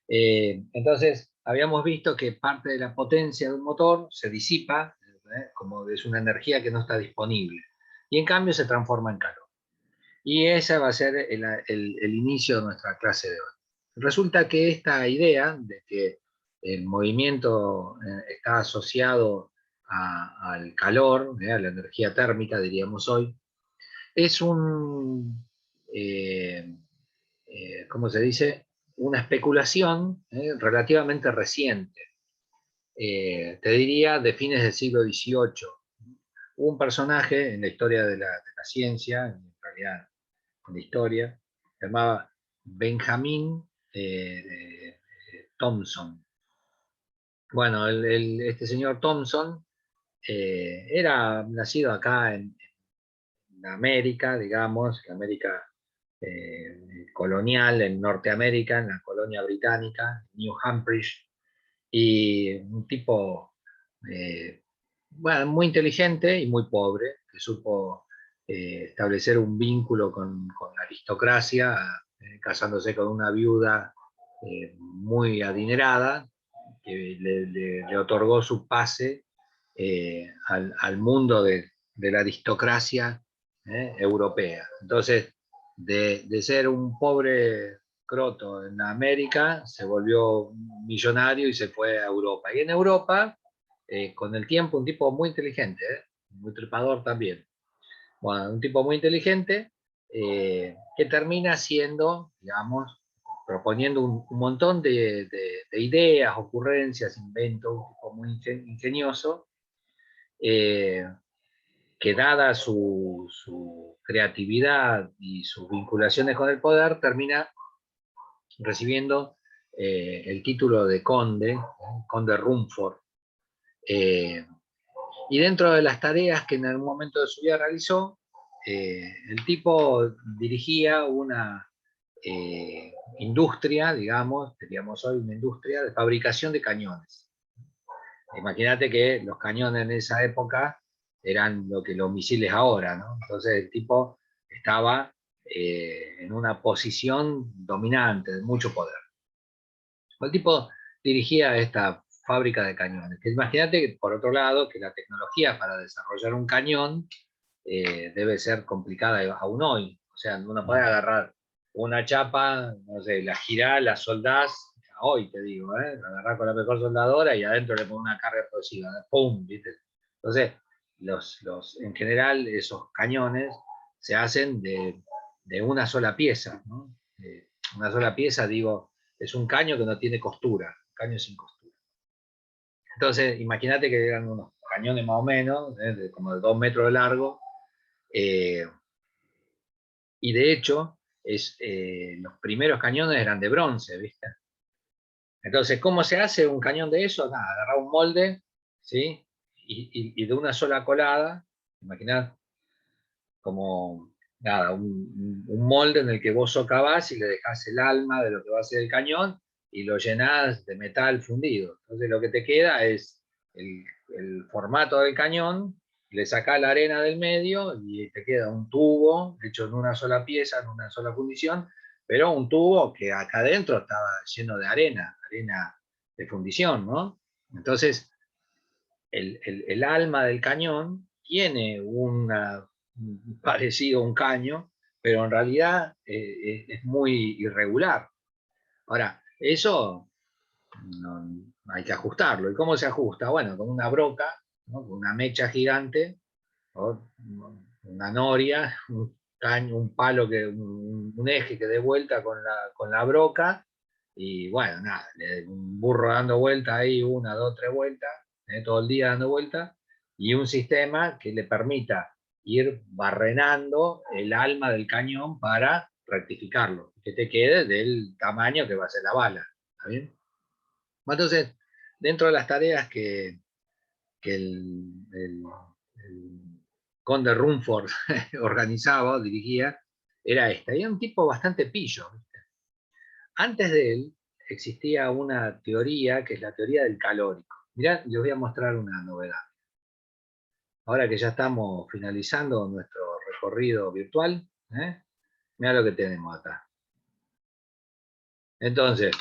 Entonces, habíamos visto que parte de la potencia de un motor se disipa, como es una energía que no está disponible, y en cambio se transforma en calor. Y ese va a ser el inicio de nuestra clase de hoy. Resulta que esta idea de que el movimiento está asociado al calor, a la energía térmica, diríamos hoy, es ¿cómo se dice? Una especulación relativamente reciente. Te diría de fines del siglo XVIII. Hubo un personaje en la historia de la ciencia, en realidad en la historia, se llamaba Benjamin Thomson. Bueno, este señor Thomson era nacido acá en América, digamos, América colonial, en Norteamérica, en la colonia británica, New Hampshire, y un tipo bueno, muy inteligente y muy pobre, que supo establecer un vínculo con la aristocracia, casándose con una viuda muy adinerada, que le otorgó su pase al mundo de la aristocracia europea. Entonces, de ser un pobre croto en América, se volvió millonario y se fue a Europa. Y en Europa, con el tiempo, un tipo muy inteligente, muy trepador también. Bueno, un tipo muy inteligente que termina siendo, digamos, proponiendo un montón de ideas, ocurrencias, inventos, un tipo muy ingenioso, eh, que dada su creatividad y sus vinculaciones con el poder, termina recibiendo el título de conde, conde Rumford. Eh, y dentro de las tareas que en algún momento de su vida realizó, el tipo dirigía una industria, digamos, diríamos hoy una industria de fabricación de cañones. Imagínate que los cañones en esa época eran lo que los misiles ahora, ¿no? Entonces el tipo estaba en una posición dominante, de mucho poder. El tipo dirigía esta fábrica de cañones. Que imagínate, que, por otro lado, que la tecnología para desarrollar un cañón debe ser complicada aún hoy. O sea, uno puede agarrar una chapa, no sé, la girás, la soldás, hoy te digo, la agarrás con la mejor soldadora y adentro le pones una carga explosiva, ¡pum! ¿Viste? Entonces, en general, esos cañones se hacen de una sola pieza, ¿no? Una sola pieza, digo, es un caño que no tiene costura, un caño sin costura. Entonces, imagínate que eran unos cañones más o menos, como de 2 metros de largo, eh, y de hecho, los primeros cañones eran de bronce, ¿viste? Entonces, ¿cómo se hace un cañón de eso? Nada, agarrar un molde, ¿sí? Y de una sola colada, imaginad como, nada, un molde en el que vos socavás y le dejás el alma de lo que va a ser el cañón y lo llenás de metal fundido. Entonces, lo que te queda es el formato del cañón, le sacás la arena del medio y te queda un tubo hecho en una sola pieza, en una sola fundición, pero un tubo que acá adentro estaba lleno de arena, arena de fundición, ¿no? Entonces, el alma del cañón tiene parecido a un caño, pero en realidad es muy irregular. Ahora, eso no, hay que ajustarlo. ¿Y cómo se ajusta? Bueno, con una broca, ¿no? Con una mecha gigante, o una noria, un palo, un eje que dé vuelta con la broca, y bueno, nada, un burro dando vuelta ahí, una, dos, tres vueltas, todo el día dando vueltas, y un sistema que le permita ir barrenando el alma del cañón para rectificarlo, que te quede del tamaño que va a ser la bala. ¿Está bien? Entonces, dentro de las tareas que el conde Rumford organizaba, dirigía, era esta. Y era un tipo bastante pillo. ¿Viste? Antes de él existía una teoría que es la teoría del calórico. Mirá, les voy a mostrar una novedad. Ahora que ya estamos finalizando nuestro recorrido virtual, mirá lo que tenemos acá. Entonces,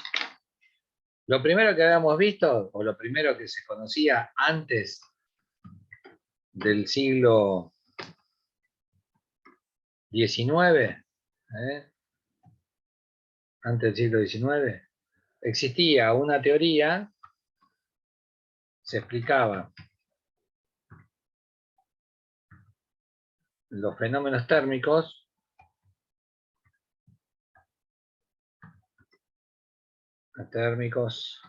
Lo primero que habíamos visto, o lo primero que se conocía antes del siglo XIX, antes del siglo XIX, existía una teoría, se explicaba los fenómenos térmicos térmicos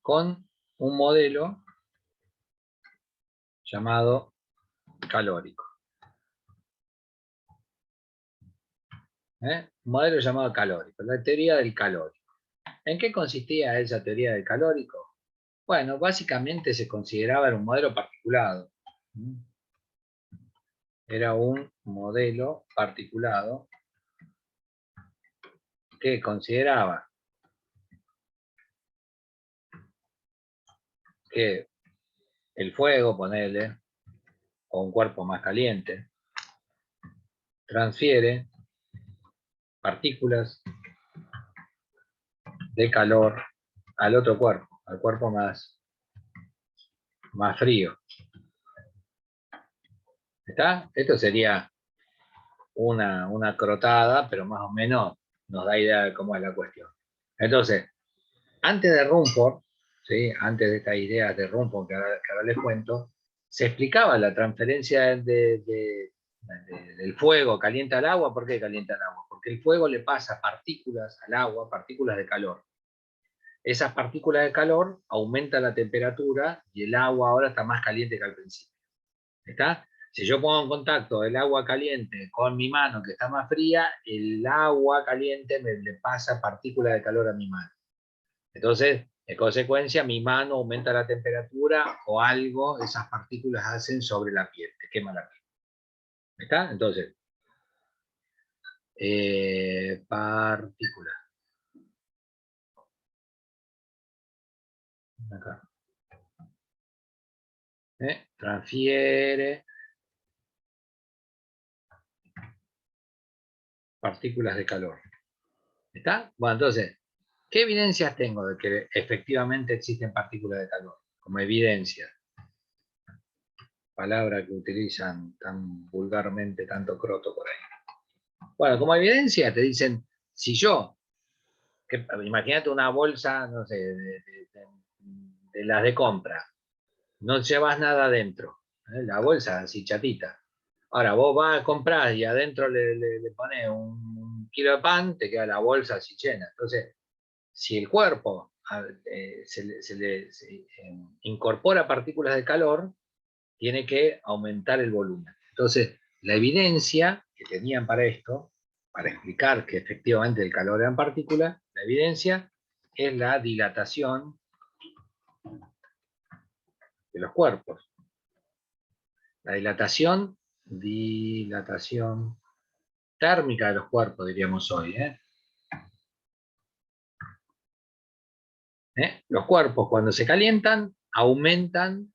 con un modelo llamado calórico. Un modelo llamado calórico, la teoría del calórico. ¿En qué consistía esa teoría del calórico? Bueno, básicamente se consideraba un modelo particulado. Era un modelo particulado que consideraba que el fuego, ponele, o un cuerpo más caliente, transfiere partículas de calor al otro cuerpo, al cuerpo más frío. ¿Está? Esto sería una crotada, pero más o menos nos da idea de cómo es la cuestión. Entonces, antes de Rumford, ¿sí? Antes de estas ideas de Rumford que ahora les cuento, se explicaba la transferencia del fuego calienta al agua. ¿Por qué calienta el agua? Porque el fuego le pasa partículas al agua, partículas de calor. Esas partículas de calor aumentan la temperatura y el agua ahora está más caliente que al principio. ¿Está? Si yo pongo en contacto el agua caliente con mi mano que está más fría, el agua caliente le pasa partículas de calor a mi mano. Entonces, en consecuencia, mi mano aumenta la temperatura o algo, esas partículas hacen sobre la piel, te quema la piel. ¿Está? Entonces, partícula. Acá. Transfiere partículas de calor. ¿Está? Bueno, entonces, ¿qué evidencias tengo de que efectivamente existen partículas de calor? Como evidencia. Palabra que utilizan tan vulgarmente, tanto croto por ahí. Bueno, como evidencia te dicen, si yo, imagínate una bolsa, no sé, de las de compra, no llevas nada adentro, la bolsa así chatita. Ahora vos vas a comprar y adentro le pones un kilo de pan, te queda la bolsa así llena. Entonces, si el cuerpo se le incorpora partículas de calor, tiene que aumentar el volumen. Entonces, la evidencia que tenían para esto, para explicar que efectivamente el calor eran partículas, la evidencia es la dilatación de los cuerpos. La dilatación térmica de los cuerpos, diríamos hoy. Los cuerpos cuando se calientan aumentan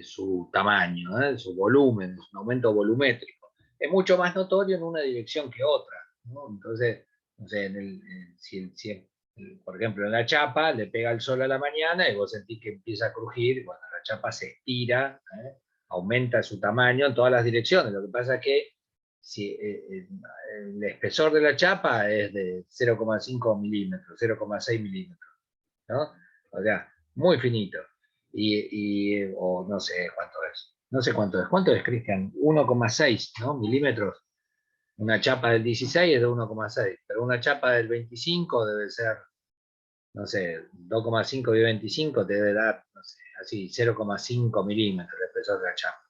su tamaño, su volumen, es un aumento volumétrico. Es mucho más notorio en una dirección que otra, ¿no? Entonces, no sé, por ejemplo, en la chapa le pega el sol a la mañana y vos sentís que empieza a crujir, cuando la chapa se estira, aumenta su tamaño en todas las direcciones. Lo que pasa es que si, el espesor de la chapa es de 0,5 milímetros, 0,6 milímetros, ¿no? O sea, muy finito. O no sé cuánto es. No sé cuánto es. ¿Cuánto es, Cristian? 1,6, ¿no? Milímetros. Una chapa del 16 es de 1,6, pero una chapa del 25 debe ser, no sé, 2,5 y 25 te debe dar, no sé, así, 0,5 milímetros de espesor de la chapa.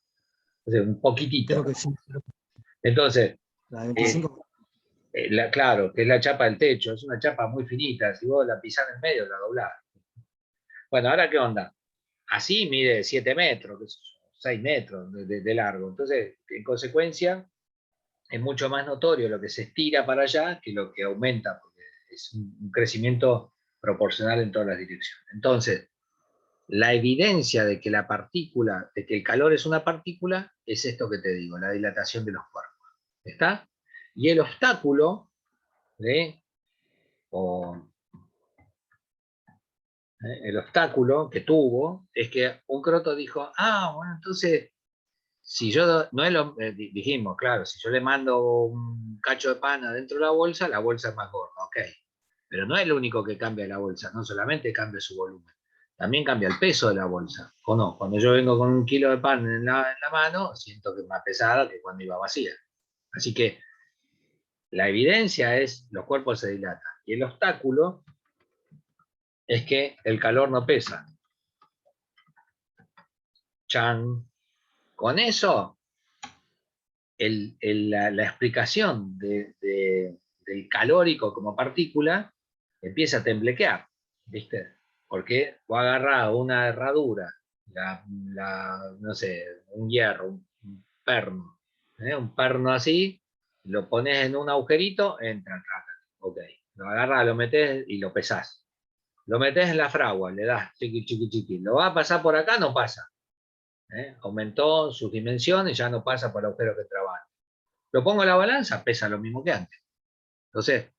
O sea, un poquitito. Creo que sí. Entonces, La de 25. claro, que es la chapa del techo, es una chapa muy finita, si vos la pisás en el medio, la doblás. Bueno, ahora qué onda. Así mide 7 metros, 6 metros de largo. Entonces, en consecuencia, es mucho más notorio lo que se estira para allá que lo que aumenta, porque es un crecimiento proporcional en todas las direcciones. Entonces, La evidencia de que la partícula, de que el calor es una partícula, es esto que te digo, la dilatación de los cuerpos. ¿Está? Y el obstáculo, o, el obstáculo que tuvo es que un croto dijo, bueno, entonces, si yo, no es lo, dijimos, claro, si yo le mando un cacho de pan adentro de la bolsa es más gorda, ok. Pero no es lo único que cambia la bolsa, no solamente cambia su volumen, también cambia el peso de la bolsa, ¿o no? Cuando yo vengo con 1 kilo de pan en la mano, siento que es más pesada que cuando iba vacía. Así que la evidencia es los cuerpos se dilatan. Y el obstáculo es que el calor no pesa. Chan. Con eso, la explicación del calórico como partícula empieza a temblequear, ¿viste? Porque vos agarrás una herradura, no sé, un hierro, un perno, un perno así, lo pones en un agujerito, entra, ok. Lo agarrás, lo metés y lo pesás. Lo metés en la fragua, le das chiqui, chiqui, chiqui. Lo va a pasar por acá, no pasa. Aumentó sus dimensiones, ya no pasa por el agujero que trabaja. Lo pongo en la balanza, pesa lo mismo que antes. Entonces,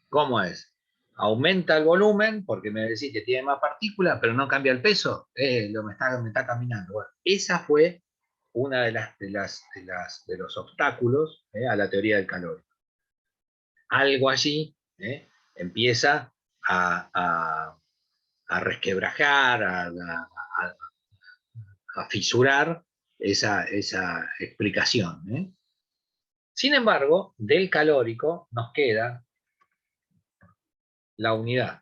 ¿cómo es? Aumenta el volumen porque me decís que tiene más partículas, pero no cambia el peso. Me está caminando. Bueno, esa fue una de los obstáculos a la teoría del calor. Algo allí empieza a resquebrajar, a fisurar esa explicación. Sin embargo, del calórico nos queda la unidad.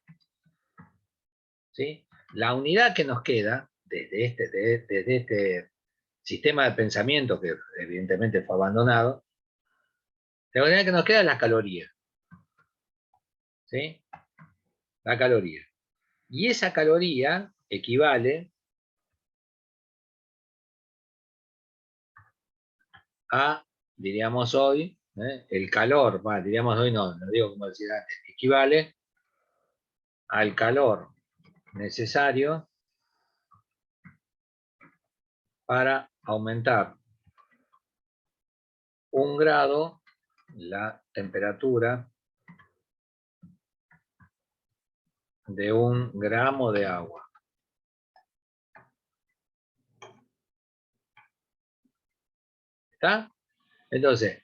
¿Sí? La unidad que nos queda desde este sistema de pensamiento que evidentemente fue abandonado, la unidad que nos queda es la caloría. ¿Sí? La caloría. Y esa caloría equivale a, diríamos hoy, el calor, diríamos hoy no, lo digo como decía antes, equivale al calor necesario para aumentar 1 grado la temperatura de 1 gramo de agua. ¿Está? Entonces,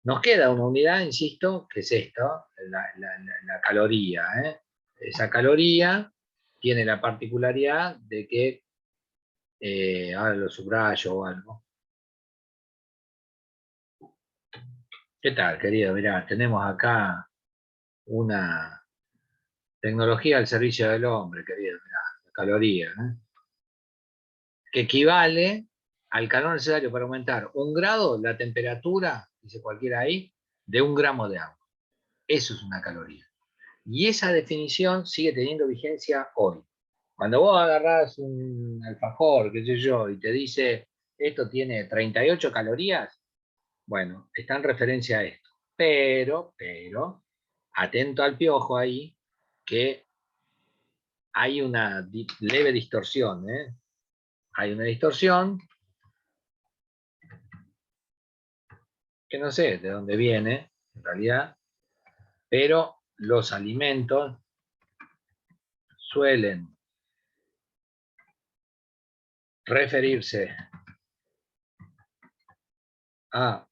nos queda una unidad, insisto, que es esto, la caloría. Esa caloría tiene la particularidad de que, ahora lo subrayo o algo. ¿Qué tal, querido? Mirá, tenemos acá una tecnología al servicio del hombre, querido. Mirá, la caloría, que equivale al calor necesario para aumentar 1 grado la temperatura, dice cualquiera ahí, de 1 gramo de agua. Eso es una caloría. Y esa definición sigue teniendo vigencia hoy. Cuando vos agarrás un alfajor, qué sé yo, y te dice, esto tiene 38 calorías, bueno, está en referencia a esto. Pero, atento al piojo ahí, que hay una leve distorsión, Hay una distorsión que no sé de dónde viene, en realidad, pero los alimentos suelen referirse a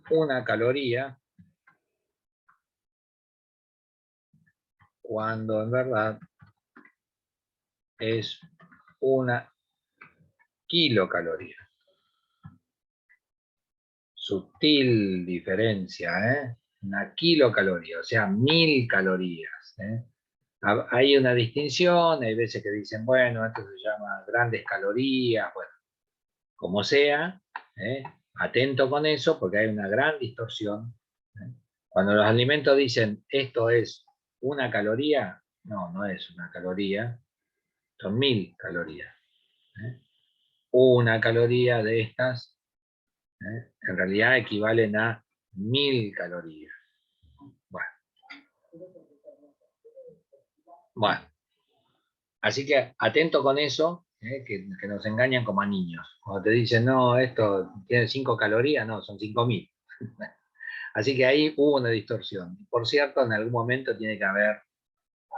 una caloría cuando en verdad es una kilocaloría. Sutil diferencia, Una kilocaloría, o sea, 1000 calorías. Hay una distinción, hay veces que dicen, bueno, esto se llama grandes calorías, bueno, como sea, atento con eso porque hay una gran distorsión. Cuando los alimentos dicen esto es una caloría, no, no es una caloría, son 1000 calorías. Una caloría de estas, en realidad equivalen a 1000 calorías. Bueno, bueno, Así que atento con eso, que nos engañan como a niños. Cuando te dicen, no, esto tiene 5 calorías, no, son 5.000. Así que ahí hubo una distorsión. Por cierto, en algún momento tiene que haber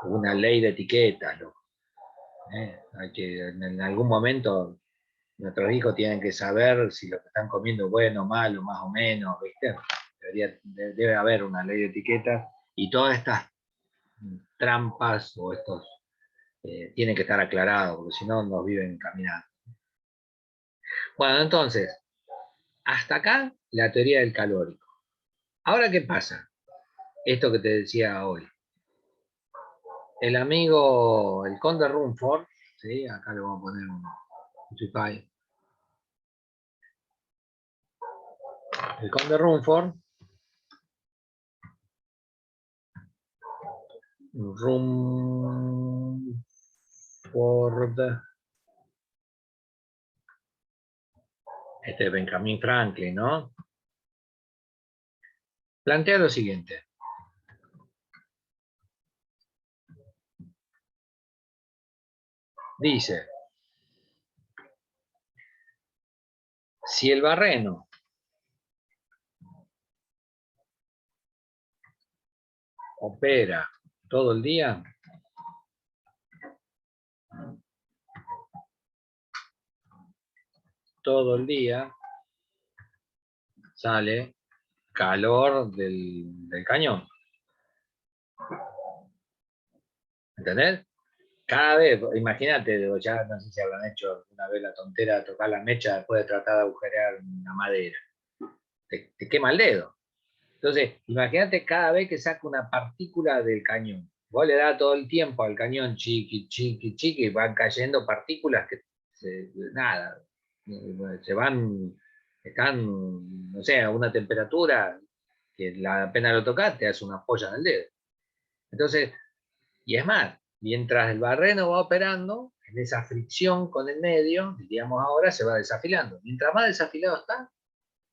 una ley de etiquetas, loco. Hay que, en algún momento nuestros hijos tienen que saber si lo que están comiendo es bueno, malo, más o menos, ¿viste? Debe haber una ley de etiquetas y todas estas trampas o estos tienen que estar aclarados, porque si no nos viven caminando. Bueno, entonces, hasta acá la teoría del calórico. Ahora, ¿qué pasa? Esto que te decía hoy. El amigo, el conde Rumford, ¿sí? Acá le vamos a poner un Spotify. El conde Rumford, este es Benjamin Franklin, ¿no? Plantea lo siguiente. Dice, si el barreno opera todo el día, sale calor del cañón. ¿Entendés? Cada vez, imagínate, ya no sé si habrán hecho una vez la tontera de tocar la mecha después de tratar de agujerear una madera. Te quema el dedo. Entonces, imagínate cada vez que saca una partícula del cañón. Vos le das todo el tiempo al cañón chiqui, chiqui, chiqui, y van cayendo partículas que nada, se van, están, no sé, a una temperatura que apenas lo tocas te hace una polla en el dedo. Entonces, y es más, mientras el barreno va operando, en esa fricción con el medio, diríamos ahora, se va desafilando. Mientras más desafilado está,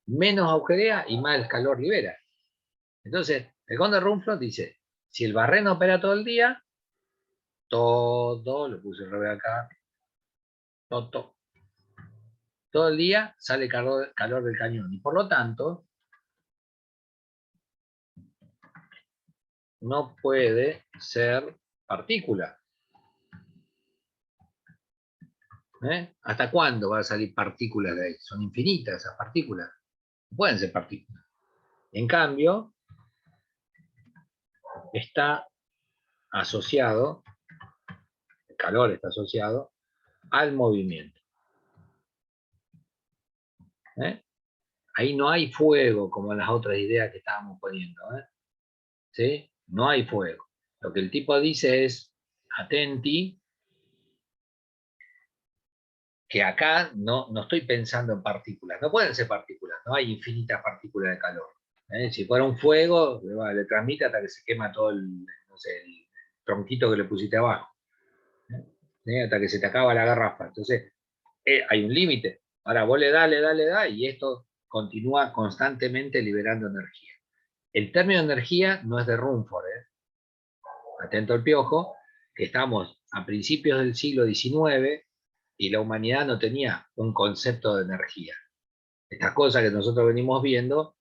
menos agujerea y más calor libera. Entonces, el conde Rumford dice, si el barreno opera todo el día, lo puse al revés acá, todo el día sale calor del cañón. Y por lo tanto, no puede ser partícula. ¿Hasta cuándo van a salir partículas de ahí? Son infinitas esas partículas. No pueden ser partículas. En cambio, está asociado, el calor está asociado al movimiento. ¿Eh? Ahí no hay fuego como en las otras ideas que estábamos poniendo. ¿Sí? No hay fuego. Lo que el tipo dice es, atenti, que acá no estoy pensando en partículas. No pueden ser partículas, no hay infinitas partículas de calor. Si fuera un fuego, le transmite hasta que se quema todo no sé, el tronquito que le pusiste abajo. Hasta que se te acaba la garrafa. Entonces, hay un límite. Ahora vos le das, y esto continúa constantemente liberando energía. El término energía no es de Rumford, atento al piojo, que estamos a principios del siglo XIX y la humanidad no tenía un concepto de energía. Estas cosas que nosotros venimos viendo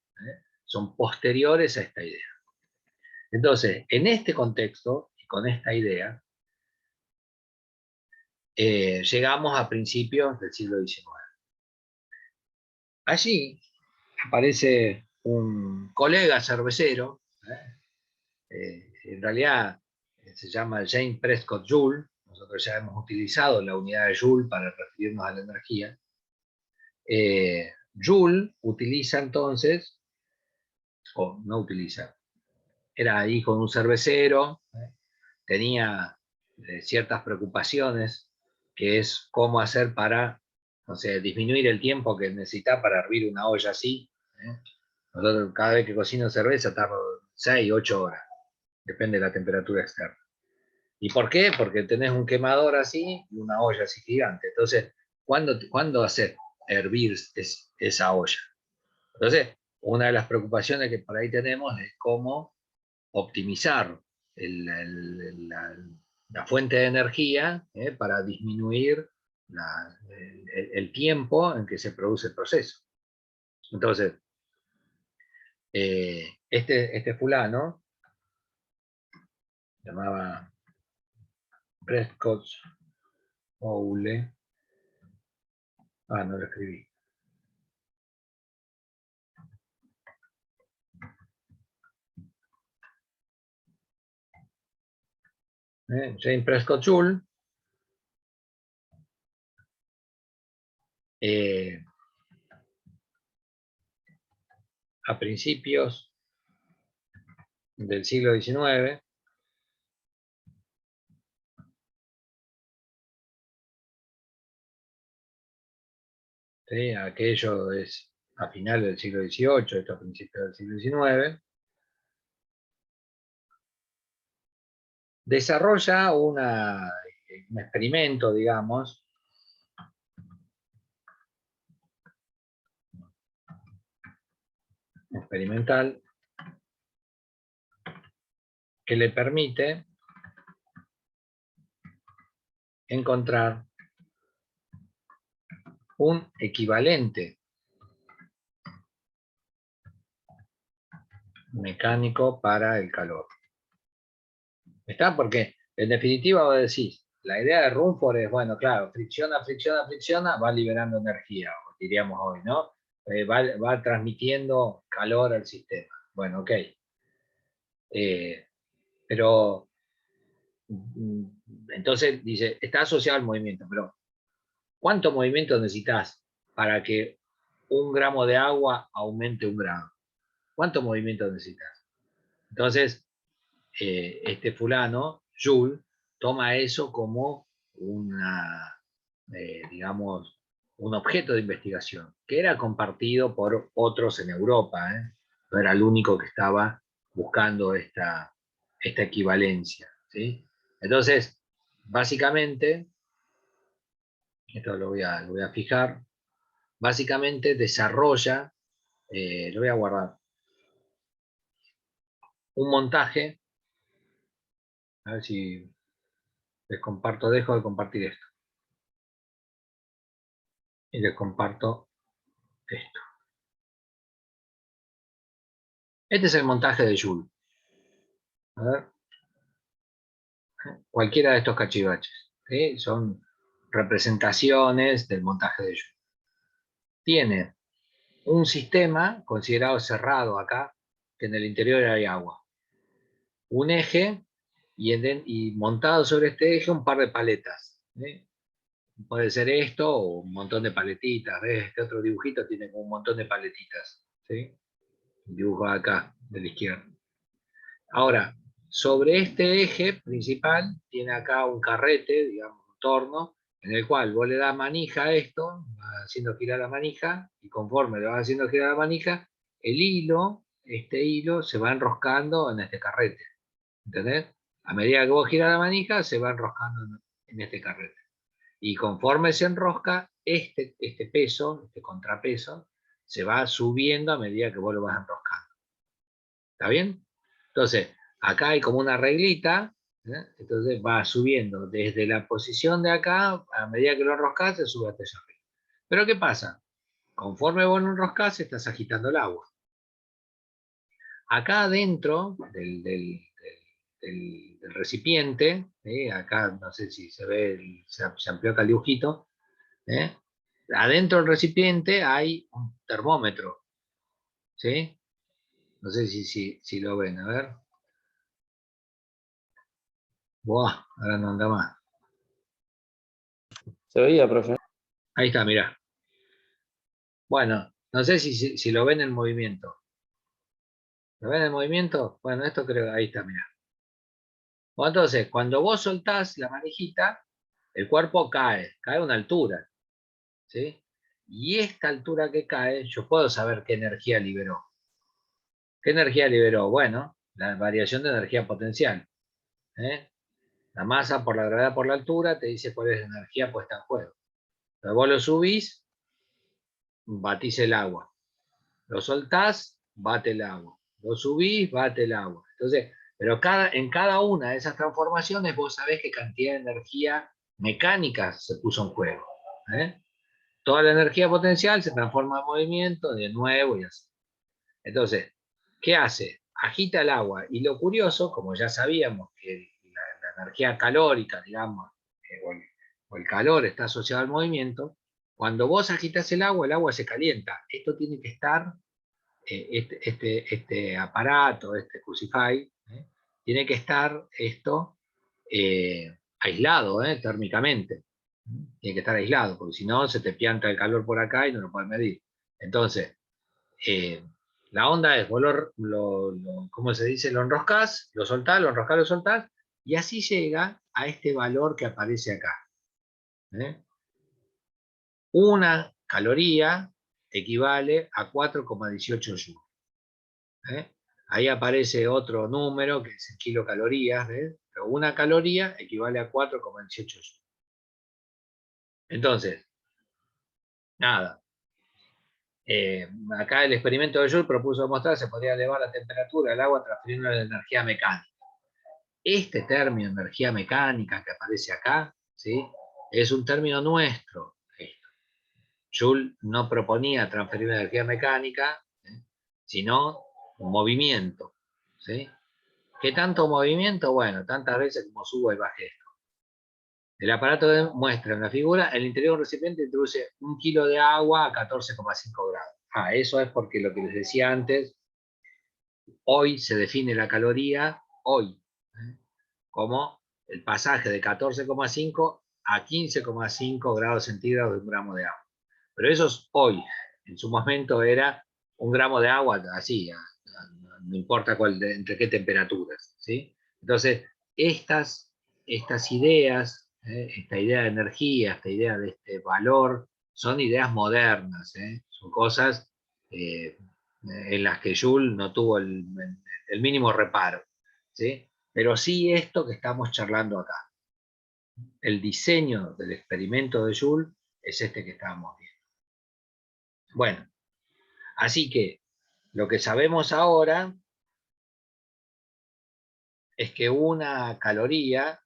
son posteriores a esta idea. Entonces, en este contexto y con esta idea, llegamos a principios del siglo XIX. Allí aparece un colega cervecero, en realidad se llama James Prescott Joule. Nosotros ya hemos utilizado la unidad de Joule para referirnos a la energía. Joule utiliza entonces, o no utiliza, era hijo de un cervecero, tenía ciertas preocupaciones, que es cómo hacer para, no sé, disminuir el tiempo que necesita para hervir una olla así. Nosotros cada vez que cocino cerveza tardo 6, 8 horas, depende de la temperatura externa. ¿Y por qué? Porque tenés un quemador así y una olla así gigante. Entonces, ¿cuándo hacer hervir esa olla? Entonces, una de las preocupaciones que por ahí tenemos es cómo optimizar la fuente de energía para disminuir el tiempo en que se produce el proceso. Entonces, este fulano, llamaba Prescott Joule, no lo escribí. James Prescott Joule, a principios del siglo XIX, ¿sí? Aquello es a finales del siglo XVIII, esto a principios del siglo XIX, desarrolla un experimento, digamos, experimental, que le permite encontrar un equivalente mecánico para el calor. ¿Está? Porque en definitiva vos decís, la idea de Rumford es, bueno, claro, fricciona, fricciona, fricciona, va liberando energía, diríamos hoy, ¿no? Va transmitiendo calor al sistema. Bueno, ok. Pero entonces dice, está asociado al movimiento, pero ¿cuánto movimiento necesitas para que 1 gramo de agua aumente 1 grado? ¿Cuánto movimiento necesitas? Entonces, este fulano, Joule, toma eso como digamos, un objeto de investigación, que era compartido por otros en Europa, no era el único que estaba buscando esta equivalencia, ¿sí? Entonces, básicamente, esto lo voy a fijar, básicamente desarrolla, lo voy a guardar, un montaje, a ver si les comparto, dejo de compartir esto, y les comparto esto. Este es el montaje de Joule. A ver, cualquiera de estos cachivaches, ¿sí? Son representaciones del montaje de Joule. Tiene un sistema considerado cerrado acá, que en el interior hay agua. Un eje y montado sobre este eje un par de paletas. ¿Sí? Puede ser esto o un montón de paletitas. ¿Ves? Este otro dibujito tiene como un montón de paletitas. ¿Sí? El dibujo acá, de la izquierda. Ahora, sobre este eje principal, tiene acá un carrete, digamos, un torno, en el cual vos le das manija a esto, vas haciendo girar la manija, y conforme le vas haciendo girar la manija, el hilo, este hilo, se va enroscando en este carrete. ¿Entendés? A medida que vos giras la manija, se va enroscando en este carrete. Y conforme se enrosca, este peso, este contrapeso, se va subiendo a medida que vos lo vas enroscando. ¿Está bien? Entonces, acá hay como una reglita, entonces va subiendo desde la posición de acá, a medida que lo enroscás, se sube hasta allá arriba. Pero ¿qué pasa? Conforme vos lo enroscás, estás agitando el agua. Acá adentro del recipiente, acá no sé si se ve, se amplió acá el dibujito, adentro del recipiente hay un termómetro, ¿sí? No sé si lo ven, a ver. Buah, ahora no anda más. Se veía, profe. Ahí está, mirá. Bueno, no sé si lo ven en movimiento. ¿Lo ven en movimiento? Bueno, esto creo, ahí está, mirá. Bueno, entonces, cuando vos soltás la manijita, el cuerpo cae a una altura, ¿sí? Y esta altura que cae, yo puedo saber qué energía liberó. ¿Qué energía liberó? Bueno, la variación de energía potencial. La masa por la gravedad por la altura te dice cuál es la energía puesta en juego. Entonces vos lo subís, batís el agua. Lo soltás, bate el agua. Lo subís, bate el agua. Entonces, Pero en cada una de esas transformaciones vos sabés qué cantidad de energía mecánica se puso en juego. ¿Eh? Toda la energía potencial se transforma en movimiento de nuevo y así. Entonces, ¿qué hace? Agita el agua. Y lo curioso, como ya sabíamos que la energía calórica, digamos, o el calor está asociado al movimiento, cuando vos agitas el agua se calienta. Esto tiene que estar, este aparato, este Crucify, tiene que estar esto aislado térmicamente. Tiene que estar aislado, porque si no se te pianta el calor por acá y no lo puedes medir. Entonces, eh, la onda es, vos ¿cómo se dice? Lo enroscás, lo enroscás, lo soltás, y así llega a este valor que aparece acá. ¿Eh? Una caloría equivale a 4,18 joules. ¿Eh? Ahí aparece otro número que es en kilocalorías, ¿ves? Pero una caloría equivale a 4,18 joules. Entonces, nada. Acá el experimento de Joule propuso demostrar que se podría elevar la temperatura del agua transfiriendo la energía mecánica. Este término, energía mecánica, que aparece acá, ¿sí? Es un término nuestro. Joule no proponía transferir energía mecánica, sino un movimiento. ¿Sí? ¿Qué tanto movimiento? Bueno, tantas veces como subo y bajé. El aparato muestra en la figura, el interior del recipiente introduce 1 kilo de agua a 14,5 grados. Eso es porque lo que les decía antes, hoy se define la caloría, hoy, como el pasaje de 14,5 a 15,5 grados centígrados de 1 gramo de agua. Pero eso es hoy. En su momento era 1 gramo de agua, así, no importa entre qué temperaturas. ¿Sí? Entonces, estas ideas, esta idea de energía, esta idea de este valor, son ideas modernas, son cosas en las que Joule no tuvo el mínimo reparo. ¿Sí? Pero sí esto que estamos charlando acá. El diseño del experimento de Joule es este que estábamos viendo. Bueno, así que lo que sabemos ahora es que una caloría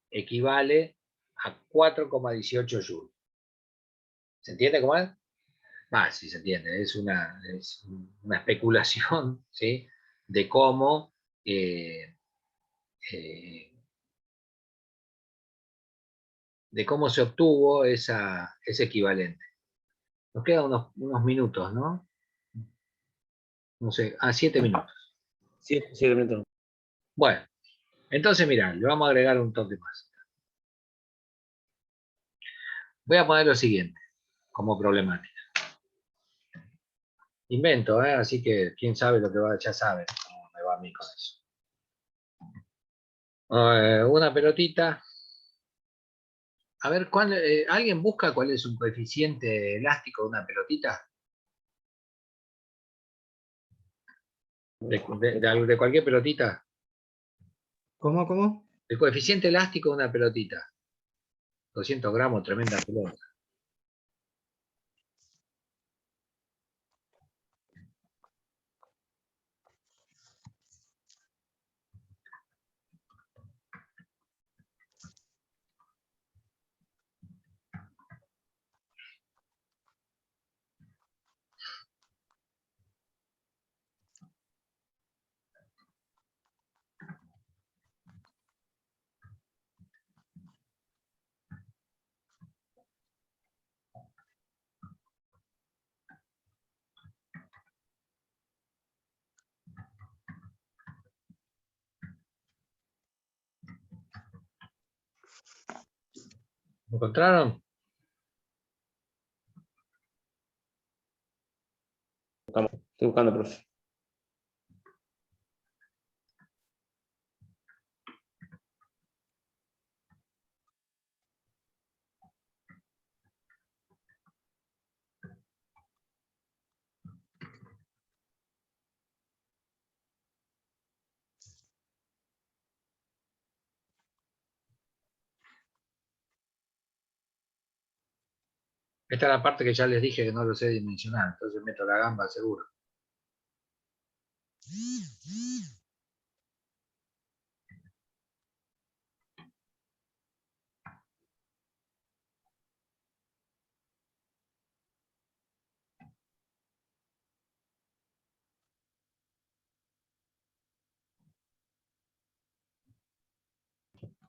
equivale a 4,18 joules. ¿Se entiende cómo es? Sí, se entiende. Es una especulación, ¿sí? De cómo eh, se obtuvo ese equivalente. Nos quedan unos minutos, ¿no? No sé, 7 minutos. 7 minutos. Bueno, entonces mirá, le vamos a agregar un toque más. Voy a poner lo siguiente como problemática. Invento, así que quién sabe lo que va, ya sabe cómo me va a mí con eso. Una pelotita. A ver, ¿alguien busca cuál es un coeficiente elástico de una pelotita? ¿De cualquier pelotita? ¿Cómo? El coeficiente elástico de una pelotita. 200 gramos, tremenda pelota. ¿Encontraron? Estoy buscando, profe. Esta es la parte que ya les dije que no lo sé dimensionar, entonces meto la gamba seguro.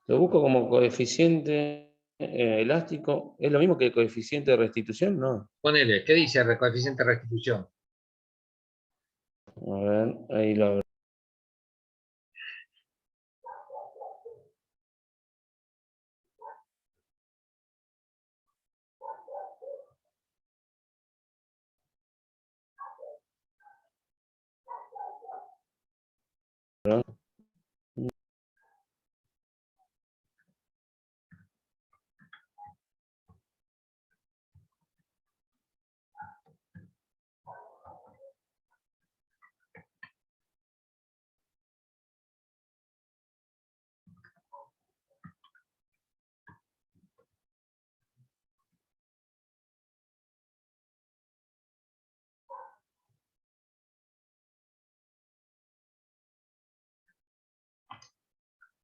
Lo busco como coeficiente elástico. ¿Es lo mismo que el coeficiente de restitución? No. Ponele, ¿qué dice el coeficiente de restitución? A ver, ahí lo abro.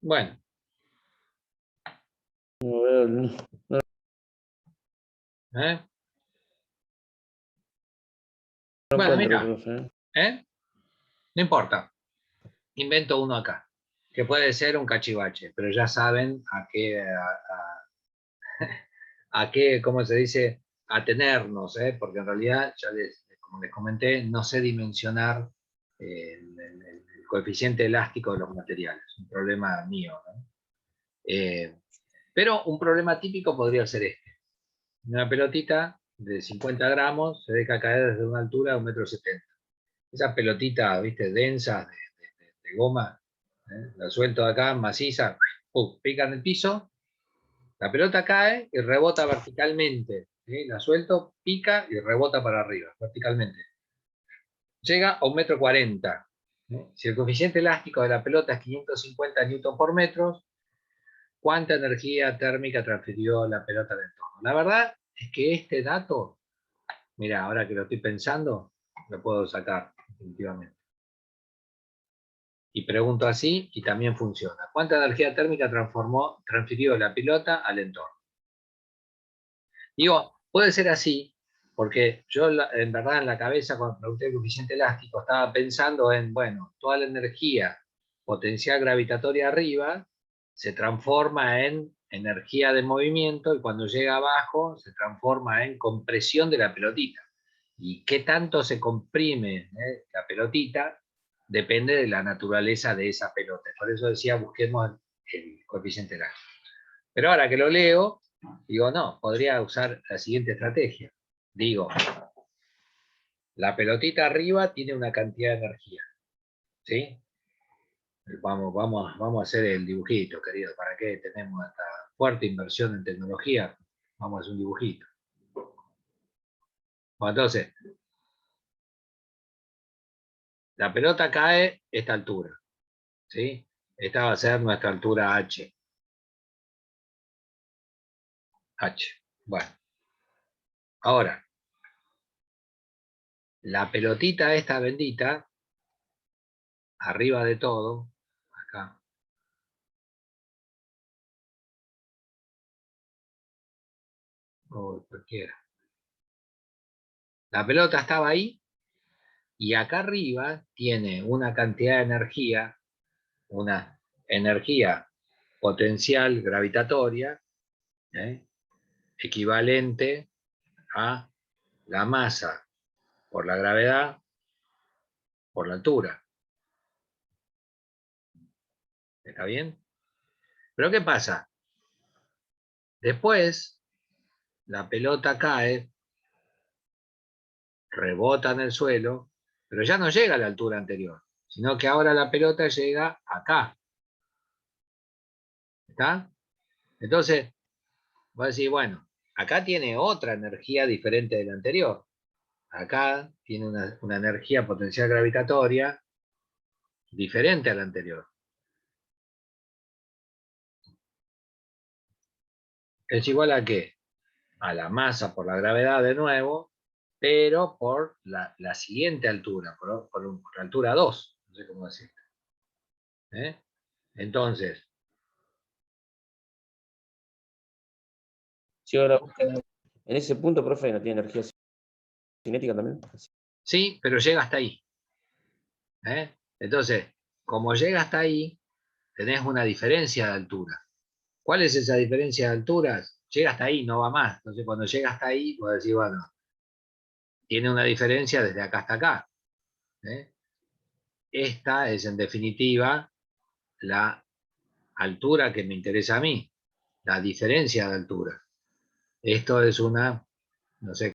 Bueno, No veo el- ¿eh? no Bueno, encuentro, mira, profe. ¿eh? No importa. Invento uno acá, que puede ser un cachivache, pero ya saben a qué, ¿cómo se dice? Atenernos, ¿eh? Porque en realidad, como les comenté, no sé dimensionar el coeficiente elástico de los materiales, un problema mío, ¿no? Pero un problema típico podría ser este. Una pelotita de 50 gramos se deja caer desde una altura de 1,70 m. Esas pelotitas, ¿viste? Densas de goma, ¿eh? La suelto de acá, maciza, pica en el piso, la pelota cae y rebota verticalmente, ¿sí? La suelto, pica y rebota para arriba, verticalmente. Llega a 1,40 m. ¿Eh? Si el coeficiente elástico de la pelota es 550 Newton por metro, ¿cuánta energía térmica transfirió la pelota al entorno? La verdad es que este dato, mira, ahora que lo estoy pensando, lo puedo sacar definitivamente. Y pregunto así y también funciona. ¿Cuánta energía térmica transfirió la pelota al entorno? Digo, puede ser así, porque yo en verdad en la cabeza cuando pregunté el coeficiente elástico estaba pensando en, bueno, toda la energía potencial gravitatoria arriba se transforma en energía de movimiento y cuando llega abajo se transforma en compresión de la pelotita. Y qué tanto se comprime la pelotita depende de la naturaleza de esa pelota. Por eso decía, busquemos el coeficiente elástico. Pero ahora que lo leo, digo, no, podría usar la siguiente estrategia. Digo, la pelotita arriba tiene una cantidad de energía, ¿sí? Vamos a hacer el dibujito, querido. ¿Para qué tenemos esta fuerte inversión en tecnología? Vamos a hacer un dibujito. Bueno, entonces, la pelota cae a esta altura, ¿sí? Esta va a ser nuestra altura H. H. Bueno, ahora, la pelotita esta bendita, arriba de todo, acá, o cualquiera. La pelota estaba ahí y acá arriba tiene una cantidad de energía, una energía potencial gravitatoria, ¿eh? Equivalente a la masa por la gravedad por la altura. ¿Está bien? Pero ¿qué pasa? Después la pelota cae, rebota en el suelo, pero ya no llega a la altura anterior, sino que ahora la pelota llega acá. ¿Está? Entonces, voy a decir, bueno, acá tiene otra energía diferente de la anterior. Acá tiene una energía potencial gravitatoria diferente a la anterior. ¿Es igual a qué? A la masa por la gravedad de nuevo, pero por la siguiente altura, por la altura 2. No sé cómo decirlo. ¿Eh? Entonces, Si ahora en ese punto, profe, no tiene energía cinética también. sí, pero llega hasta ahí. ¿Eh? Entonces, como llega hasta ahí, tenés una diferencia de altura. ¿Cuál es esa diferencia de alturas? Llega hasta ahí, no va más. Entonces cuando llega hasta ahí, puedo decir, bueno, tiene una diferencia desde acá hasta acá. ¿Eh? Esta es en definitiva la altura que me interesa a mí, la diferencia de altura. Esto es una, no sé